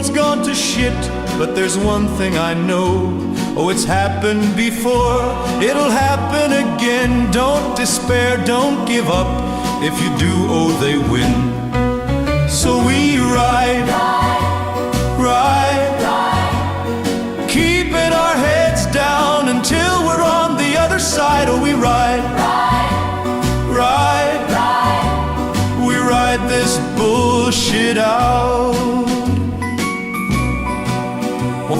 world's gone to shit, but there's one thing I know. Oh, it's happened before, it'll happen again. Don't despair, don't give up. If you do, oh, they win. So we ride, keeping our heads down until we're on the other side. Oh, we ride, we ride this bullshit out.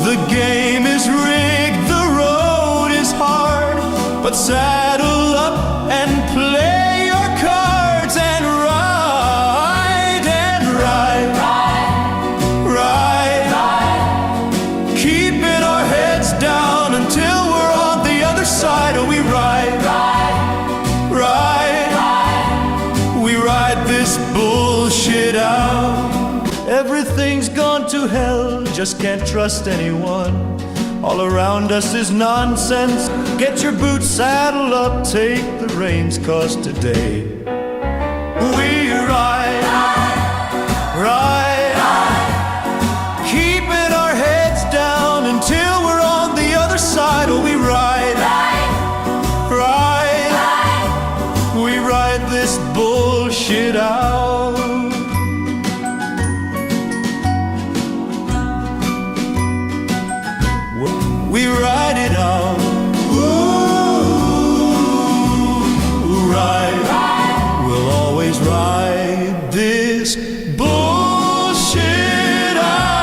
The game is rigged, the road is hard, but saddle up and play your cards and ride, keeping our heads down until we're on the other side. Oh, we ride, we ride this bullshit out. Everything's gone to hell, just can't trust anyone. All around us is nonsense. Get your boots, saddle up, take the reins, 'cause today we ride, keeping our heads down until we're on the other side. Oh, we ride, we ride this bullshit out. We ride it out. Ooh, ride. We'll always ride this bullshit out.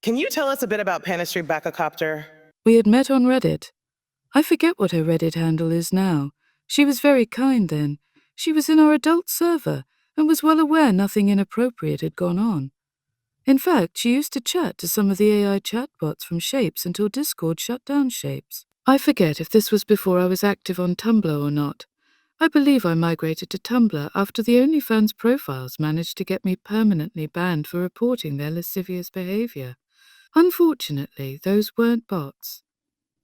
Can you tell us a bit about Panastri and Bakakopter? We had met on Reddit. I forget what her Reddit handle is now. She was very kind then. She was in our adult server and was well aware nothing inappropriate had gone on. In fact, she used to chat to some of the AI chatbots from Shapes until Discord shut down Shapes. I forget if this was before I was active on Tumblr or not. I believe I migrated to Tumblr after the OnlyFans profiles managed to get me permanently banned for reporting their lascivious behavior. Unfortunately, those weren't bots.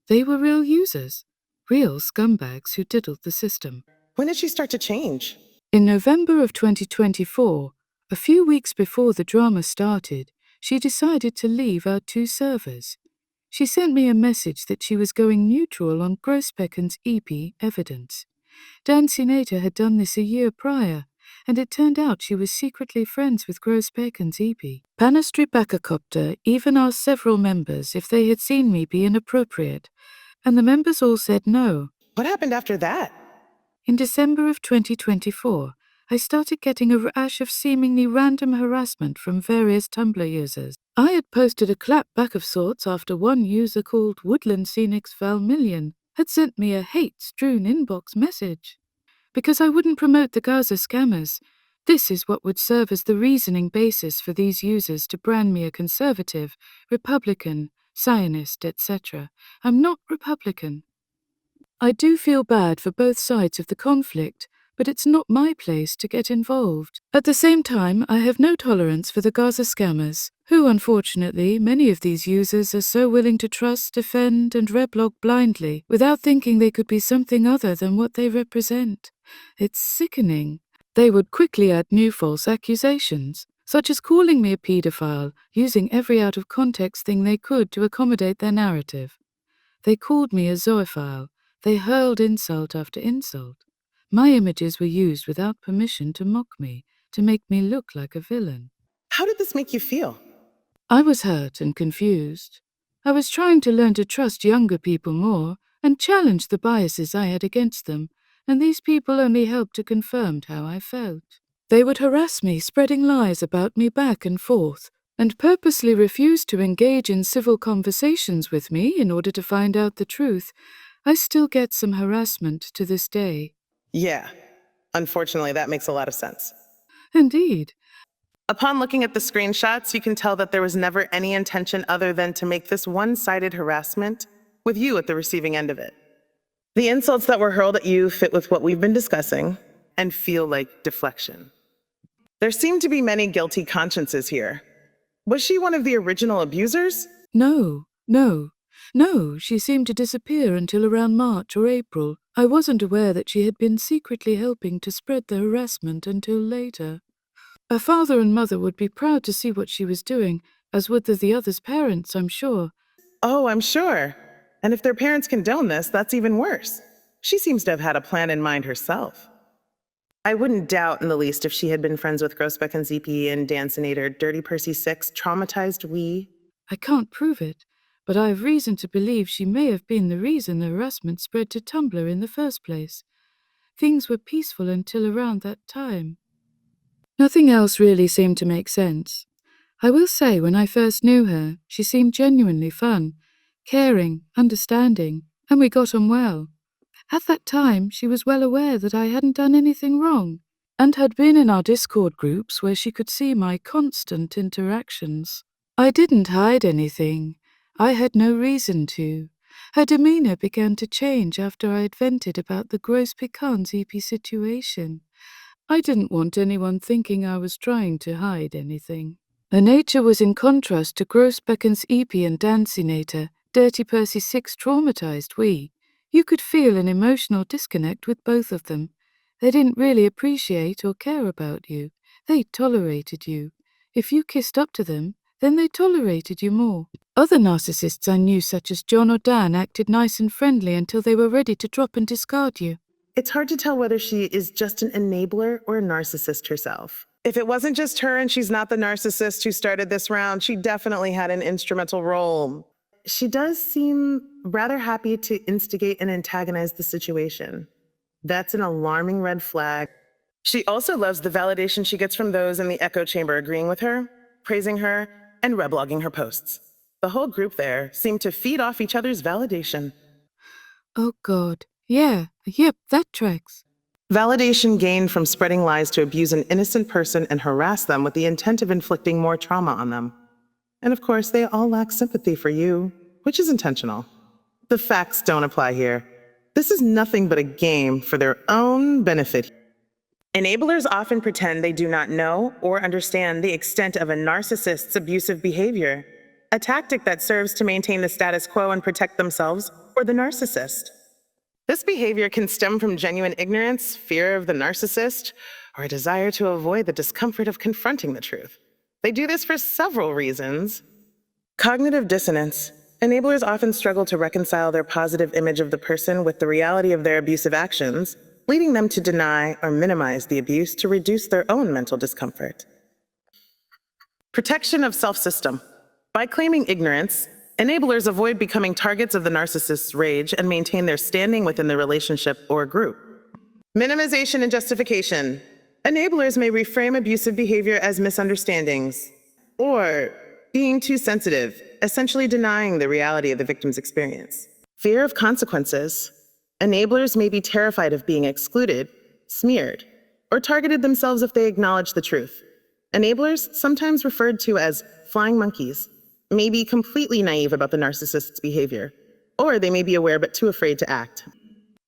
They were real users, real scumbags who diddled the system. When did she start to change? In November of 2024, a few weeks before the drama started, she decided to leave our 2 servers. She sent me a message that she was going neutral on Grospecken's EP evidence. Dan Sinata had done this a year prior, and it turned out she was secretly friends with Grospecken's EP. Panastri and Bakakopter even asked several members if they had seen me be inappropriate, and the members all said no. What happened after that? In December of 2024, I started getting a rash of seemingly random harassment from various Tumblr users. I had posted a clapback of sorts after one user called Woodland Scenics Valmillion had sent me a hate-strewn inbox message. Because I wouldn't promote the Gaza scammers, this is what would serve as the reasoning basis for these users to brand me a conservative, Republican, Zionist, etc. I'm not Republican. I do feel bad for both sides of the conflict, but it's not my place to get involved. At the same time, I have no tolerance for the Gaza scammers, who, unfortunately, many of these users are so willing to trust, defend, and reblog blindly without thinking they could be something other than what they represent. It's sickening. They would quickly add new false accusations, such as calling me a paedophile, using every out-of-context thing they could to accommodate their narrative. They called me a zoophile. They hurled insult after insult. My images were used without permission to mock me, to make me look like a villain. How did this make you feel? I was hurt and confused. I was trying to learn to trust younger people more and challenge the biases I had against them, and these people only helped to confirm how I felt. They would harass me, spreading lies about me back and forth, and purposely refused to engage in civil conversations with me in order to find out the truth. I still get some harassment to this day. Yeah, unfortunately, that makes a lot of sense. Indeed. Upon looking at the screenshots, you can tell that there was never any intention other than to make this one-sided harassment with you at the receiving end of it. The insults that were hurled at you fit with what we've been discussing and feel like deflection. There seem to be many guilty consciences here. Was she one of the original abusers? No, she seemed to disappear until around March or April. I wasn't aware that she had been secretly helping to spread the harassment until later. Her father and mother would be proud to see what she was doing, as would the others' parents, I'm sure. Oh, I'm sure. And if their parents condone this, that's even worse. She seems to have had a plan in mind herself. I wouldn't doubt in the least if she had been friends with Grossbeck and ZP and Dancinator, Dirty Percy 6, traumatized we. I can't prove it, but I have reason to believe she may have been the reason the harassment spread to Tumblr in the first place. Things were peaceful until around that time. Nothing else really seemed to make sense. I will say, when I first knew her, she seemed genuinely fun, caring, understanding, and we got on well. At that time, she was well aware that I hadn't done anything wrong, and had been in our Discord groups where she could see my constant interactions. I didn't hide anything. I had no reason to. Her demeanor began to change after I had vented about the gross pecans EP situation. I didn't want anyone thinking I was trying to hide anything. Her nature was in contrast to Grossbecken's EP and Dancinator, Dirty Percy 6 traumatized we. You could feel an emotional disconnect with both of them. They didn't really appreciate or care about you. They tolerated you. If you kissed up to them, then they tolerated you more. Other narcissists I knew, such as John or Dan, acted nice and friendly until they were ready to drop and discard you. It's hard to tell whether she is just an enabler or a narcissist herself. If it wasn't just her and she's not the narcissist who started this round, she definitely had an instrumental role. She does seem rather happy to instigate and antagonize the situation. That's an alarming red flag. She also loves the validation she gets from those in the echo chamber agreeing with her, praising her, and reblogging her posts. The whole group there seemed to feed off each other's validation. Oh God. Yep, that tracks. Validation gained from spreading lies to abuse an innocent person and harass them with the intent of inflicting more trauma on them. And of course, they all lack sympathy for you, which is intentional. The facts don't apply here. This is nothing but a game for their own benefit. Enablers often pretend they do not know or understand the extent of a narcissist's abusive behavior, a tactic that serves to maintain the status quo and protect themselves or the narcissist. This behavior can stem from genuine ignorance, fear of the narcissist, or a desire to avoid the discomfort of confronting the truth. They do this for several reasons. Cognitive dissonance. Enablers often struggle to reconcile their positive image of the person with the reality of their abusive actions, leading them to deny or minimize the abuse to reduce their own mental discomfort. Protection of self-system. By claiming ignorance, enablers avoid becoming targets of the narcissist's rage and maintain their standing within the relationship or group. Minimization and justification. Enablers may reframe abusive behavior as misunderstandings or being too sensitive, essentially denying the reality of the victim's experience. Fear of consequences. Enablers may be terrified of being excluded, smeared, or targeted themselves if they acknowledge the truth. Enablers, sometimes referred to as flying monkeys, may be completely naive about the narcissist's behavior, or they may be aware but too afraid to act.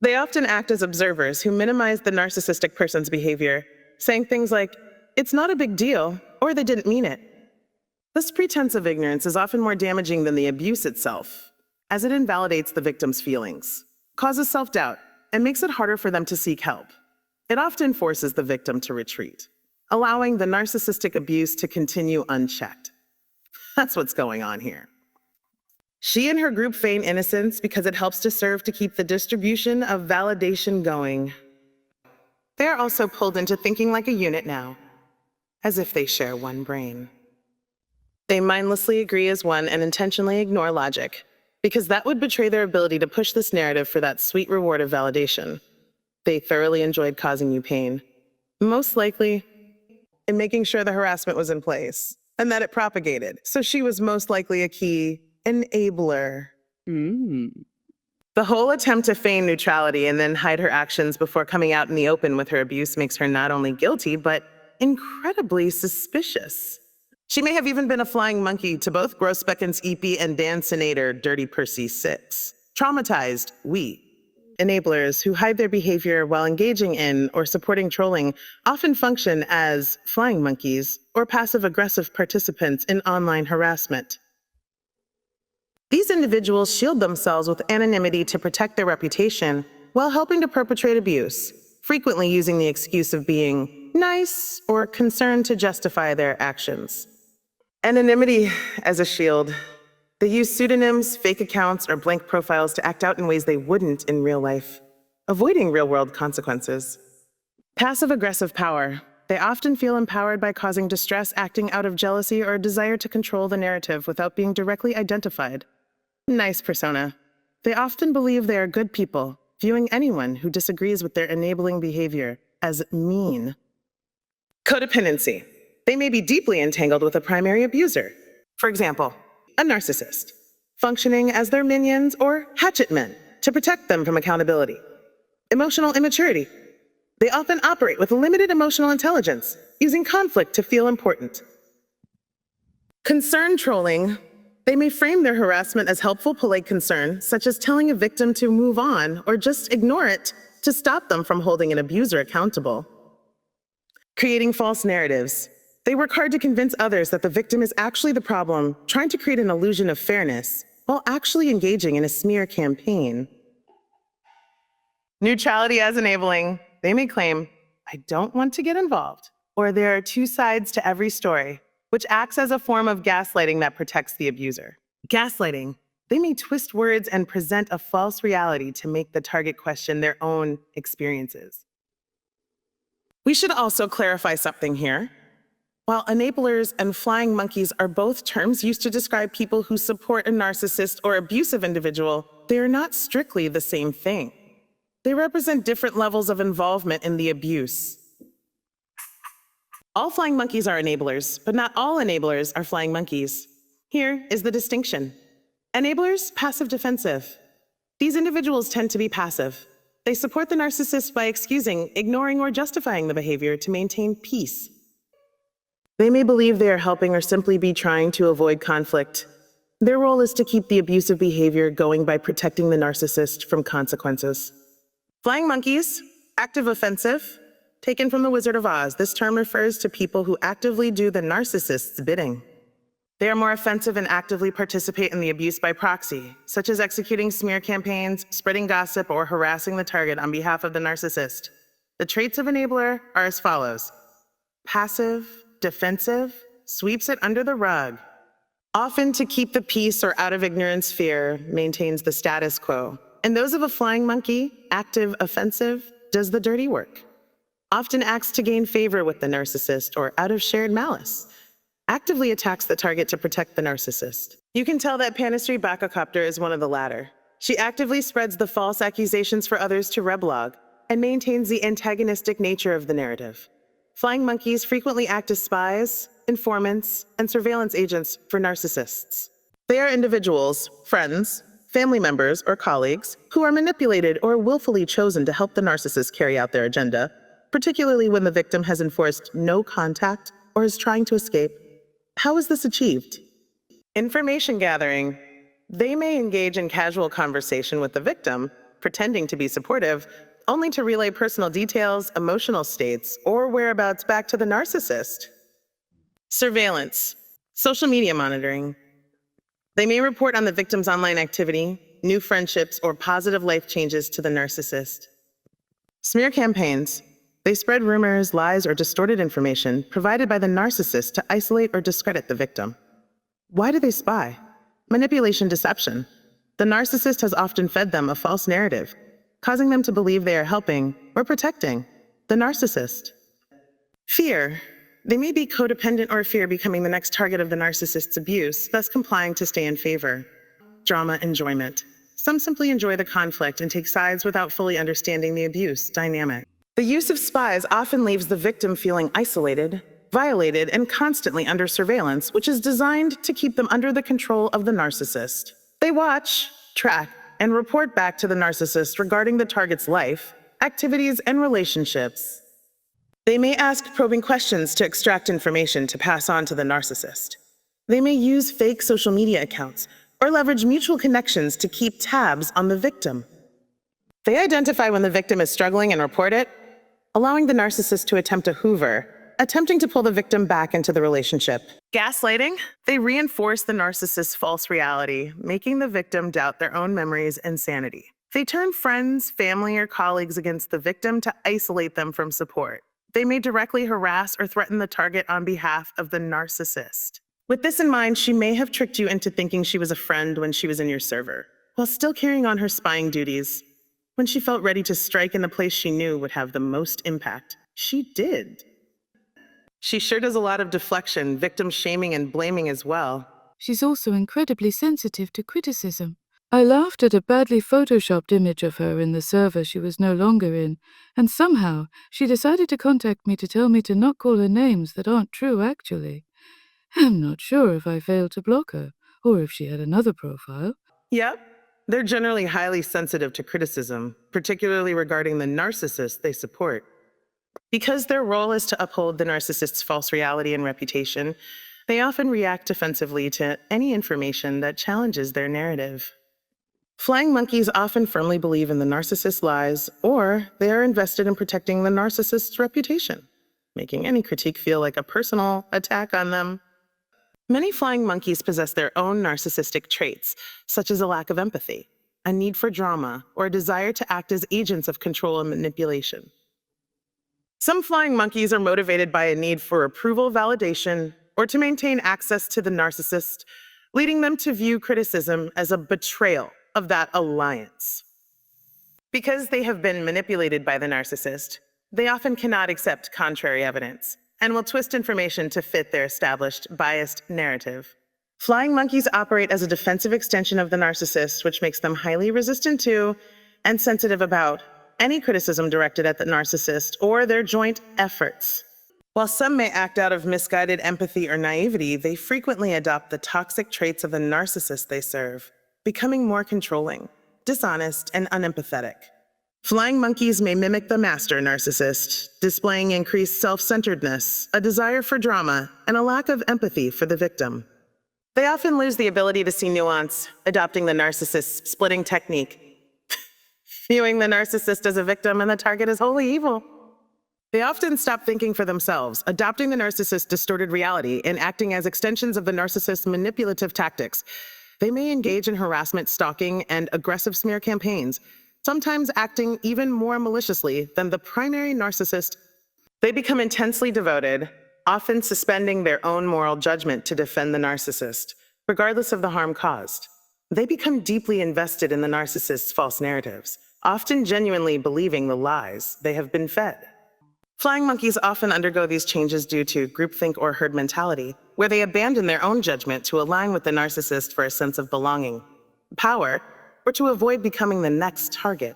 They often act as observers who minimize the narcissistic person's behavior, saying things like, "It's not a big deal," or "They didn't mean it." This pretense of ignorance is often more damaging than the abuse itself, as it invalidates the victim's feelings, causes self-doubt, and makes it harder for them to seek help. It often forces the victim to retreat, allowing the narcissistic abuse to continue unchecked. That's what's going on here. She and her group feign innocence because it helps to serve to keep the distribution of validation going. They are also pulled into thinking like a unit now, as if they share one brain. They mindlessly agree as one and intentionally ignore logic, because that would betray their ability to push this narrative for that sweet reward of validation. They thoroughly enjoyed causing you pain, most likely in making sure the harassment was in place and that it propagated. So she was most likely a key enabler. The whole attempt to feign neutrality and then hide her actions before coming out in the open with her abuse makes her not only guilty, but incredibly suspicious. She may have even been a flying monkey to both Grossbecken's EP and Dancinator, Dirty Percy 6. Traumatized, we. Enablers who hide their behavior while engaging in or supporting trolling often function as flying monkeys or passive-aggressive participants in online harassment. These individuals shield themselves with anonymity to protect their reputation while helping to perpetrate abuse, frequently using the excuse of being nice or concerned to justify their actions. Anonymity as a shield. They use pseudonyms, fake accounts, or blank profiles to act out in ways they wouldn't in real life, avoiding real-world consequences. Passive-aggressive power. They often feel empowered by causing distress, acting out of jealousy or a desire to control the narrative without being directly identified. Nice persona. They often believe they are good people, viewing anyone who disagrees with their enabling behavior as mean. Codependency. They may be deeply entangled with a primary abuser. For example, a narcissist, functioning as their minions or hatchet men to protect them from accountability. Emotional immaturity. They often operate with limited emotional intelligence, using conflict to feel important. Concern trolling. They may frame their harassment as helpful, polite concern, such as telling a victim to move on or just ignore it to stop them from holding an abuser accountable. Creating false narratives. They work hard to convince others that the victim is actually the problem, trying to create an illusion of fairness, while actually engaging in a smear campaign. Neutrality as enabling. They may claim, I don't want to get involved, or there are two sides to every story, which acts as a form of gaslighting that protects the abuser. Gaslighting. They may twist words and present a false reality to make the target question their own experiences. We should also clarify something here. While enablers and flying monkeys are both terms used to describe people who support a narcissist or abusive individual, they are not strictly the same thing. They represent different levels of involvement in the abuse. All flying monkeys are enablers, but not all enablers are flying monkeys. Here is the distinction. Enablers, passive-defensive. These individuals tend to be passive. They support the narcissist by excusing, ignoring, or justifying the behavior to maintain peace. They may believe they are helping or simply be trying to avoid conflict. Their role is to keep the abusive behavior going by protecting the narcissist from consequences. Flying monkeys, active offensive. Taken from The Wizard of Oz, this term refers to people who actively do the narcissist's bidding. They are more offensive and actively participate in the abuse by proxy, such as executing smear campaigns, spreading gossip, or harassing the target on behalf of the narcissist. The traits of enabler are as follows. Passive, defensive, sweeps it under the rug. Often to keep the peace or out of ignorance fear, maintains the status quo. And those of a flying monkey, active, offensive, does the dirty work. Often acts to gain favor with the narcissist or out of shared malice. Actively attacks the target to protect the narcissist. You can tell that Panastri and Bakakopter is one of the latter. She actively spreads the false accusations for others to reblog and maintains the antagonistic nature of the narrative. Flying monkeys frequently act as spies, informants, and surveillance agents for narcissists. They are individuals, friends, family members, or colleagues who are manipulated or willfully chosen to help the narcissist carry out their agenda, particularly when the victim has enforced no contact or is trying to escape. How is this achieved? Information gathering. They may engage in casual conversation with the victim, pretending to be supportive, only to relay personal details, emotional states, or whereabouts back to the narcissist. Surveillance. Social media monitoring. They may report on the victim's online activity, new friendships, or positive life changes to the narcissist. Smear campaigns. They spread rumors, lies, or distorted information provided by the narcissist to isolate or discredit the victim. Why do they spy? Manipulation, deception. The narcissist has often fed them a false narrative, causing them to believe they are helping or protecting the narcissist. Fear. They may be codependent or fear becoming the next target of the narcissist's abuse, thus complying to stay in favor. Drama enjoyment. Some simply enjoy the conflict and take sides without fully understanding the abuse dynamic. The use of spies often leaves the victim feeling isolated, violated, and constantly under surveillance, which is designed to keep them under the control of the narcissist. They watch, track, and report back to the narcissist regarding the target's life, activities, and relationships. They may ask probing questions to extract information to pass on to the narcissist. They may use fake social media accounts or leverage mutual connections to keep tabs on the victim. They identify when the victim is struggling and report it, allowing the narcissist to attempt a hoover, attempting to pull the victim back into the relationship. Gaslighting, they reinforce the narcissist's false reality, making the victim doubt their own memories and sanity. They turn friends, family, or colleagues against the victim to isolate them from support. They may directly harass or threaten the target on behalf of the narcissist. With this in mind, she may have tricked you into thinking she was a friend when she was in your server, while still carrying on her spying duties. When she felt ready to strike in the place she knew would have the most impact, she did. She sure does a lot of deflection, victim shaming, and blaming as well. She's also incredibly sensitive to criticism. I laughed at a badly photoshopped image of her in the server she was no longer in, and somehow she decided to contact me to tell me to not call her names that aren't true actually. I'm not sure if I failed to block her, or if she had another profile. Yep. They're generally highly sensitive to criticism, particularly regarding the narcissist they support. Because their role is to uphold the narcissist's false reality and reputation, they often react defensively to any information that challenges their narrative. Flying monkeys often firmly believe in the narcissist's lies, or they are invested in protecting the narcissist's reputation, making any critique feel like a personal attack on them. Many flying monkeys possess their own narcissistic traits, such as a lack of empathy, a need for drama, or a desire to act as agents of control and manipulation. Some flying monkeys are motivated by a need for approval, validation, or to maintain access to the narcissist, leading them to view criticism as a betrayal of that alliance. Because they have been manipulated by the narcissist, they often cannot accept contrary evidence and will twist information to fit their established, biased narrative. Flying monkeys operate as a defensive extension of the narcissist, which makes them highly resistant to and sensitive about any criticism directed at the narcissist or their joint efforts. While some may act out of misguided empathy or naivety, they frequently adopt the toxic traits of the narcissist they serve, becoming more controlling, dishonest, and unempathetic. Flying monkeys may mimic the master narcissist, displaying increased self-centeredness, a desire for drama, and a lack of empathy for the victim. They often lose the ability to see nuance, adopting the narcissist's splitting technique, viewing the narcissist as a victim and the target as wholly evil. They often stop thinking for themselves, adopting the narcissist's distorted reality and acting as extensions of the narcissist's manipulative tactics. They may engage in harassment, stalking, and aggressive smear campaigns, sometimes acting even more maliciously than the primary narcissist. They become intensely devoted, often suspending their own moral judgment to defend the narcissist, regardless of the harm caused. They become deeply invested in the narcissist's false narratives, often genuinely believing the lies they have been fed. Flying monkeys often undergo these changes due to groupthink or herd mentality, where they abandon their own judgment to align with the narcissist for a sense of belonging, power, or to avoid becoming the next target.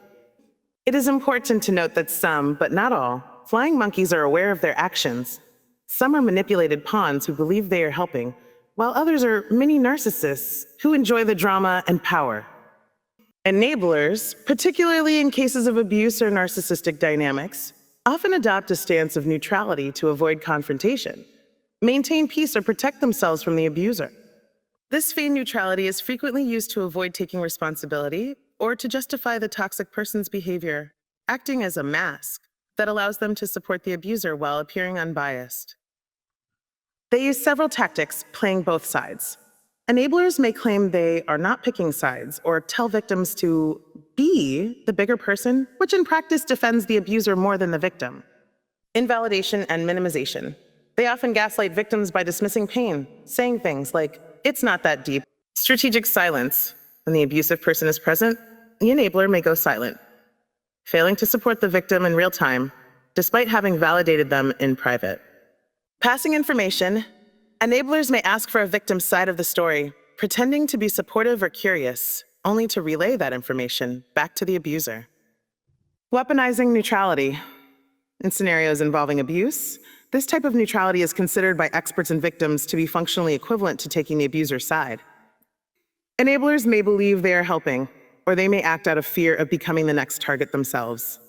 It is important to note that some, but not all, flying monkeys are aware of their actions. Some are manipulated pawns who believe they are helping, while others are mini narcissists who enjoy the drama and power. Enablers, particularly in cases of abuse or narcissistic dynamics, often adopt a stance of neutrality to avoid confrontation, maintain peace, or protect themselves from the abuser. This feigned neutrality is frequently used to avoid taking responsibility or to justify the toxic person's behavior, acting as a mask that allows them to support the abuser while appearing unbiased. They use several tactics, playing both sides. Enablers may claim they are not picking sides or tell victims to be the bigger person, which in practice defends the abuser more than the victim. Invalidation and minimization. They often gaslight victims by dismissing pain, saying things like, "It's not that deep." Strategic silence. When the abusive person is present, the enabler may go silent, failing to support the victim in real time, despite having validated them in private. Passing information. Enablers may ask for a victim's side of the story, pretending to be supportive or curious, only to relay that information back to the abuser. Weaponizing neutrality. In scenarios involving abuse, this type of neutrality is considered by experts and victims to be functionally equivalent to taking the abuser's side. Enablers may believe they are helping, or they may act out of fear of becoming the next target themselves.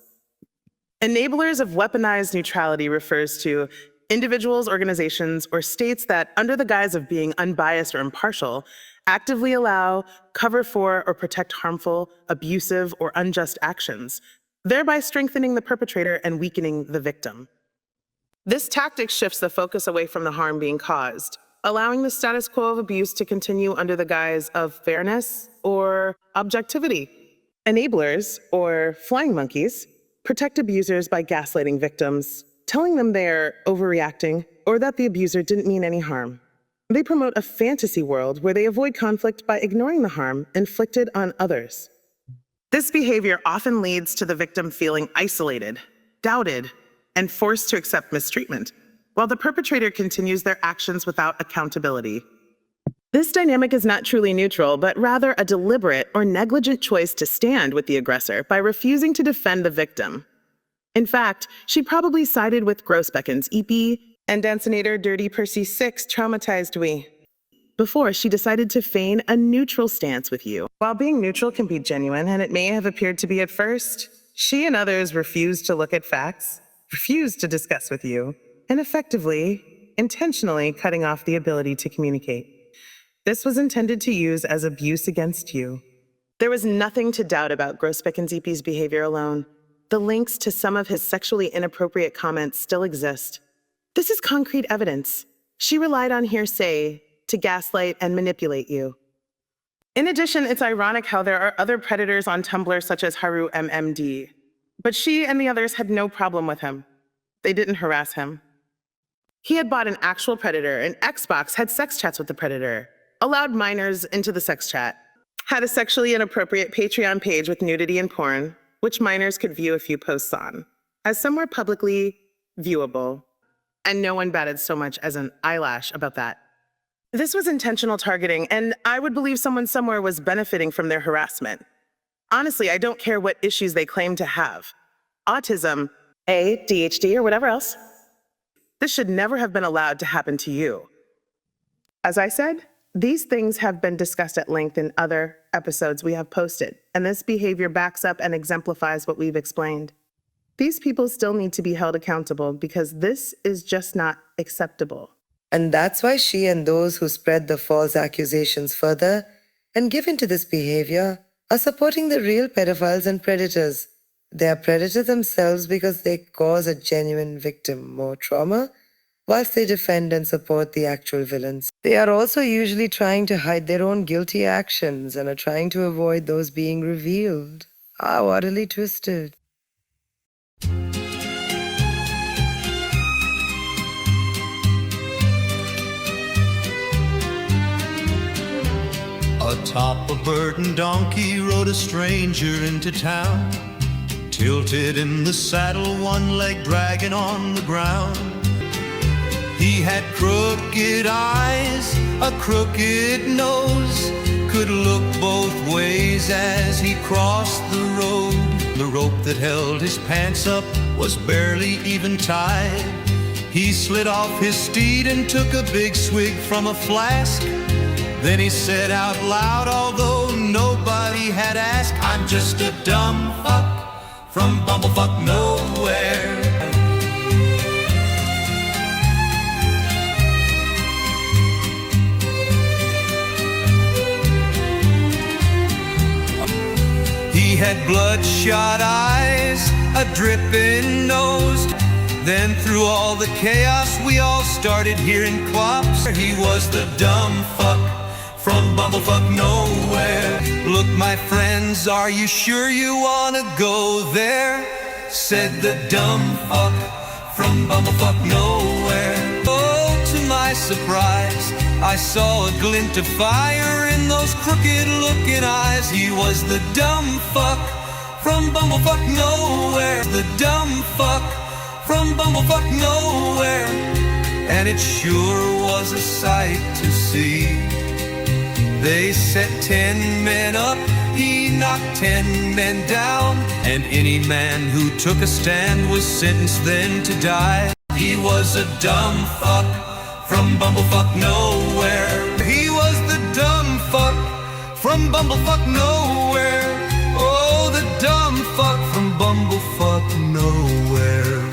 Enablers of weaponized neutrality refers to individuals, organizations, or states that, under the guise of being unbiased or impartial, actively allow, cover for, or protect harmful, abusive, or unjust actions, thereby strengthening the perpetrator and weakening the victim. This tactic shifts the focus away from the harm being caused, allowing the status quo of abuse to continue under the guise of fairness or objectivity. Enablers, or flying monkeys, protect abusers by gaslighting victims, telling them they're overreacting or that the abuser didn't mean any harm. They promote a fantasy world where they avoid conflict by ignoring the harm inflicted on others. This behavior often leads to the victim feeling isolated, doubted, and forced to accept mistreatment, while the perpetrator continues their actions without accountability. This dynamic is not truly neutral, but rather a deliberate or negligent choice to stand with the aggressor by refusing to defend the victim. In fact, she probably sided with Grossbecken's EP and Dancinator Dirty Percy 6 traumatized we before she decided to feign a neutral stance with you. While being neutral can be genuine, and it may have appeared to be at first, she and others refused to look at facts, refused to discuss with you, and effectively, intentionally cutting off the ability to communicate. This was intended to use as abuse against you. There was nothing to doubt about Grossbecken's EP's behavior alone. The links to some of his sexually inappropriate comments still exist. This is concrete evidence. She relied on hearsay to gaslight and manipulate you. In addition, it's ironic how there are other predators on Tumblr such as Haru MMD, but she and the others had no problem with him. They didn't harass him. He had bought an actual predator, an Xbox, had sex chats with the predator, allowed minors into the sex chat, had a sexually inappropriate Patreon page with nudity and porn, which minors could view a few posts on, as some were publicly viewable, and no one batted so much as an eyelash about that. This was intentional targeting, and I would believe someone somewhere was benefiting from their harassment. Honestly, I don't care what issues they claim to have. Autism, ADHD, or whatever else. This should never have been allowed to happen to you. As I said, these things have been discussed at length in other episodes we have posted, and this behavior backs up and exemplifies what we've explained. These people still need to be held accountable because this is just not acceptable. And that's why she and those who spread the false accusations further and give into this behavior are supporting the real pedophiles and predators. They are predators themselves because they cause a genuine victim more trauma, whilst they defend and support the actual villains. They are also usually trying to hide their own guilty actions and are trying to avoid those being revealed. How utterly twisted. Atop a burdened donkey rode a stranger into town, tilted in the saddle, one leg dragging on the ground. He had crooked eyes, a crooked nose, could look both ways as he crossed the road. The rope that held his pants up was barely even tied. He slid off his steed and took a big swig from a flask. Then he said out loud, although nobody had asked, I'm just a dumb fuck from bumblefuck nowhere. He had bloodshot eyes, a dripping nose. Then through all the chaos we all started hearing clops. He was the dumb fuck from bumblefuck nowhere. Look, my friends, are you sure you wanna go there? Said the dumb fuck from bumblefuck nowhere. Oh, to my surprise, I saw a glint of fire in those crooked looking eyes. He was the dumb fuck from bumblefuck nowhere. The dumb fuck from bumblefuck nowhere. And it sure was a sight to see. They set 10 men up, he knocked 10 men down, and any man who took a stand was sentenced then to die. He was a dumb fuck from bumblefuck nowhere. He was the dumb fuck from bumblefuck nowhere. Oh, the dumb fuck from bumblefuck nowhere.